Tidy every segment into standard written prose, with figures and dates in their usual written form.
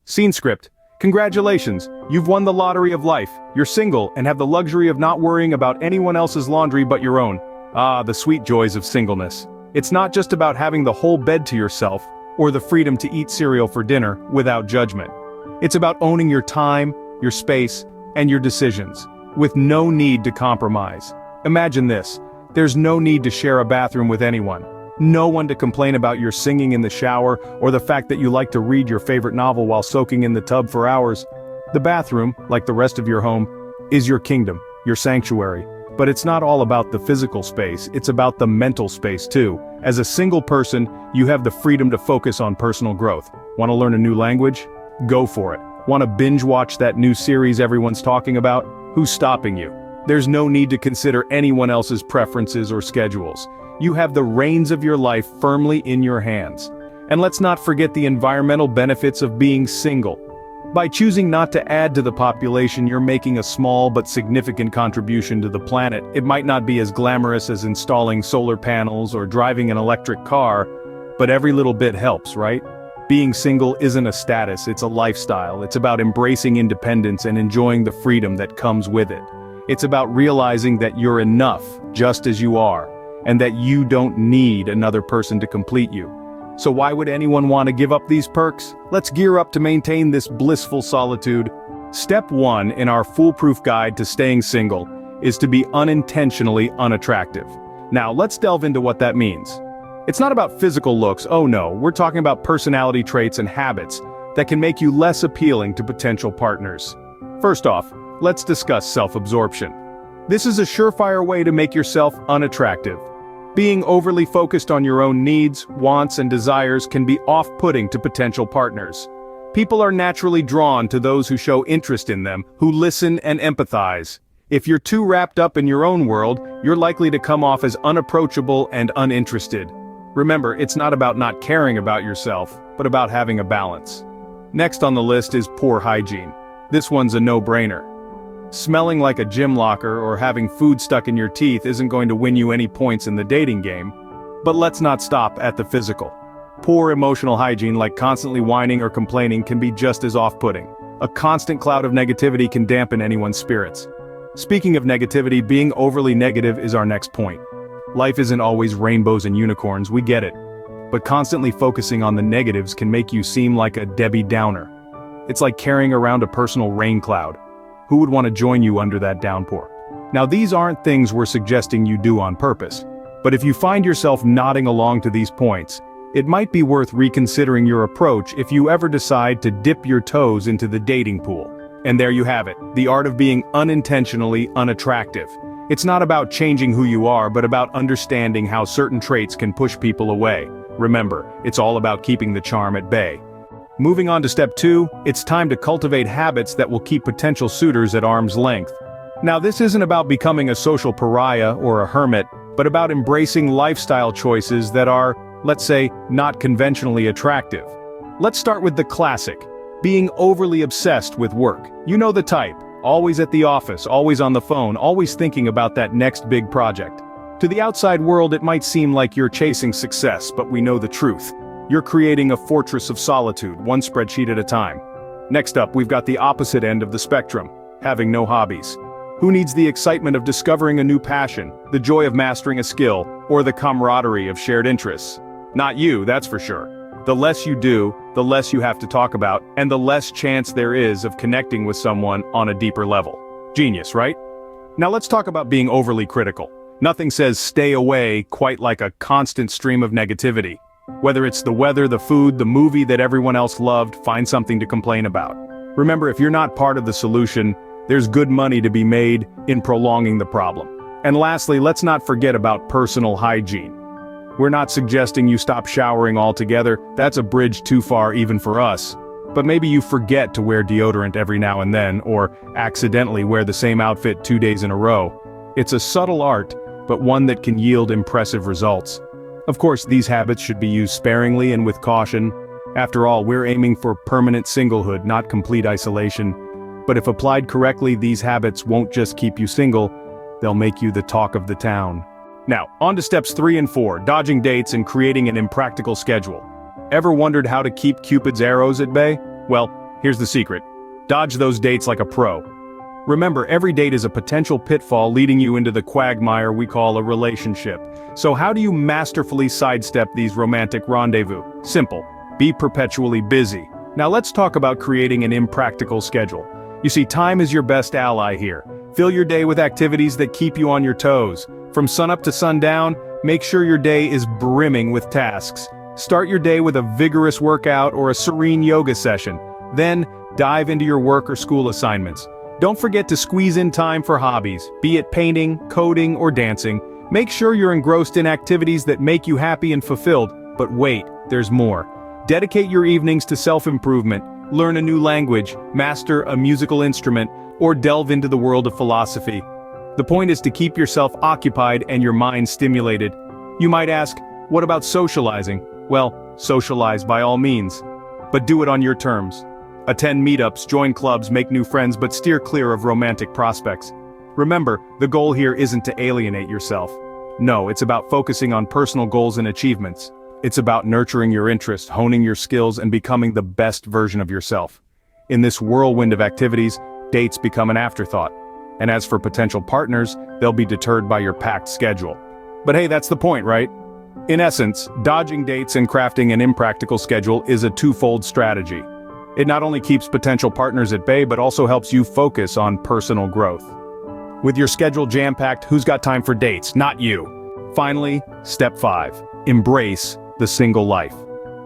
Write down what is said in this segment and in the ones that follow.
Scene script. Congratulations, you've won the lottery of life. You're single and have the luxury of not worrying about anyone else's laundry but your own. Ah, the sweet joys of singleness. It's not just about having the whole bed to yourself, or the freedom to eat cereal for dinner without judgment. It's about owning your time, your space, and your decisions, with no need to compromise. Imagine this. There's no need to share a bathroom with anyone. No one to complain about your singing in the shower, or the fact that you like to read your favorite novel while soaking in the tub for hours. The bathroom, like the rest of your home, is your kingdom, your sanctuary. But it's not all about the physical space, it's about the mental space too. As a single person, you have the freedom to focus on personal growth. Want to learn a new language? Go for it. Want to binge watch that new series everyone's talking about? Who's stopping you? There's no need to consider anyone else's preferences or schedules. You have the reins of your life firmly in your hands. And let's not forget the environmental benefits of being single. By choosing not to add to the population, you're making a small but significant contribution to the planet. It might not be as glamorous as installing solar panels or driving an electric car, but every little bit helps, right? Being single isn't a status, it's a lifestyle. It's about embracing independence and enjoying the freedom that comes with it. It's about realizing that you're enough, just as you are, and that you don't need another person to complete you. So why would anyone want to give up these perks? Let's gear up to maintain this blissful solitude. Step 1 in our foolproof guide to staying single is to be unintentionally unattractive. Now let's delve into what that means. It's not about physical looks, oh no, we're talking about personality traits and habits that can make you less appealing to potential partners. First off, let's discuss self-absorption. This is a surefire way to make yourself unattractive. Being overly focused on your own needs, wants, and desires can be off-putting to potential partners. People are naturally drawn to those who show interest in them, who listen and empathize. If you're too wrapped up in your own world, you're likely to come off as unapproachable and uninterested. Remember, it's not about not caring about yourself, but about having a balance. Next on the list is poor hygiene. This one's a no-brainer. Smelling like a gym locker or having food stuck in your teeth isn't going to win you any points in the dating game. But let's not stop at the physical. Poor emotional hygiene, like constantly whining or complaining, can be just as off-putting. A constant cloud of negativity can dampen anyone's spirits. Speaking of negativity, being overly negative is our next point. Life isn't always rainbows and unicorns, we get it. But constantly focusing on the negatives can make you seem like a Debbie Downer. It's like carrying around a personal rain cloud. Who would want to join you under that downpour? Now these aren't things we're suggesting you do on purpose. But if you find yourself nodding along to these points, it might be worth reconsidering your approach if you ever decide to dip your toes into the dating pool. And there you have it, the art of being unintentionally unattractive. It's not about changing who you are, but about understanding how certain traits can push people away. Remember, it's all about keeping the charm at bay. Moving on to step 2, it's time to cultivate habits that will keep potential suitors at arm's length. Now this isn't about becoming a social pariah or a hermit, but about embracing lifestyle choices that are, let's say, not conventionally attractive. Let's start with the classic, being overly obsessed with work. You know the type, always at the office, always on the phone, always thinking about that next big project. To the outside world it might seem like you're chasing success, but we know the truth. You're creating a fortress of solitude, one spreadsheet at a time. Next up, we've got the opposite end of the spectrum, having no hobbies. Who needs the excitement of discovering a new passion, the joy of mastering a skill, or the camaraderie of shared interests? Not you, that's for sure. The less you do, the less you have to talk about, and the less chance there is of connecting with someone on a deeper level. Genius, right? Now let's talk about being overly critical. Nothing says stay away quite like a constant stream of negativity. Whether it's the weather, the food, the movie that everyone else loved, find something to complain about. Remember, if you're not part of the solution, there's good money to be made in prolonging the problem. And lastly, let's not forget about personal hygiene. We're not suggesting you stop showering altogether, that's a bridge too far even for us. But maybe you forget to wear deodorant every now and then, or accidentally wear the same outfit 2 days in a row. It's a subtle art, but one that can yield impressive results. Of course, these habits should be used sparingly and with caution. After all, we're aiming for permanent singlehood, not complete isolation. But if applied correctly, these habits won't just keep you single, they'll make you the talk of the town. Now, on to steps 3 and 4, dodging dates and creating an impractical schedule. Ever wondered how to keep Cupid's arrows at bay? Well, Here's the secret. Dodge those dates like a pro. Remember, every date is a potential pitfall leading you into the quagmire we call a relationship. So how do you masterfully sidestep these romantic rendezvous? Simple. Be perpetually busy. Now let's talk about creating an impractical schedule. You see, time is your best ally here. Fill your day with activities that keep you on your toes. From sunup to sundown, make sure your day is brimming with tasks. Start your day with a vigorous workout or a serene yoga session. Then, dive into your work or school assignments. Don't forget to squeeze in time for hobbies, be it painting, coding, or dancing. Make sure you're engrossed in activities that make you happy and fulfilled. But wait, there's more. Dedicate your evenings to self-improvement, learn a new language, master a musical instrument, or delve into the world of philosophy. The point is to keep yourself occupied and your mind stimulated. You might ask, what about socializing? Well, socialize by all means. But do it on your terms. Attend meetups, join clubs, make new friends, but steer clear of romantic prospects. Remember, the goal here isn't to alienate yourself. No, it's about focusing on personal goals and achievements. It's about nurturing your interests, honing your skills, and becoming the best version of yourself. In this whirlwind of activities, dates become an afterthought. And as for potential partners, they'll be deterred by your packed schedule. But hey, that's the point, right? In essence, dodging dates and crafting an impractical schedule is a twofold strategy. It not only keeps potential partners at bay, but also helps you focus on personal growth. With your schedule jam-packed, who's got time for dates? Not you. Finally, step 5. Embrace the single life.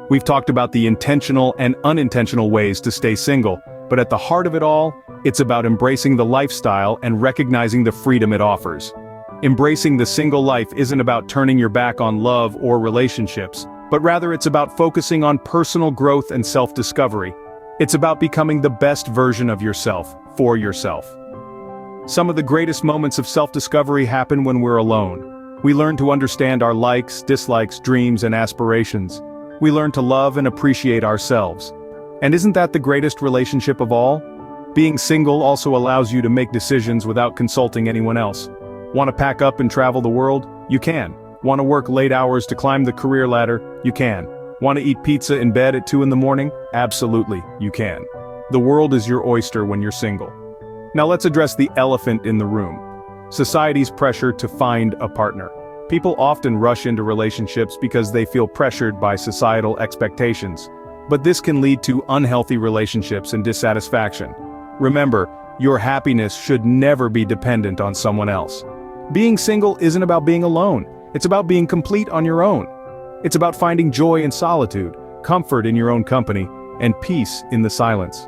We've talked about the intentional and unintentional ways to stay single, but at the heart of it all, it's about embracing the lifestyle and recognizing the freedom it offers. Embracing the single life isn't about turning your back on love or relationships, but rather it's about focusing on personal growth and self-discovery. It's about becoming the best version of yourself, for yourself. Some of the greatest moments of self-discovery happen when we're alone. We learn to understand our likes, dislikes, dreams, and aspirations. We learn to love and appreciate ourselves. And isn't that the greatest relationship of all? Being single also allows you to make decisions without consulting anyone else. Want to pack up and travel the world? You can. Want to work late hours to climb the career ladder? You can. Want to eat pizza in bed at 2 in the morning? Absolutely, you can. The world is your oyster when you're single. Now let's address the elephant in the room. Society's pressure to find a partner. People often rush into relationships because they feel pressured by societal expectations. But this can lead to unhealthy relationships and dissatisfaction. Remember, your happiness should never be dependent on someone else. Being single isn't about being alone. It's about being complete on your own. It's about finding joy in solitude, comfort in your own company, and peace in the silence.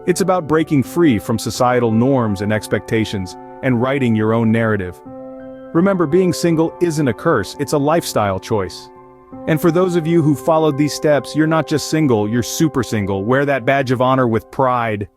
It's about breaking free from societal norms and expectations, and writing your own narrative. Remember, being single isn't a curse, it's a lifestyle choice. And for those of you who followed these steps, you're not just single, you're super single. Wear that badge of honor with pride.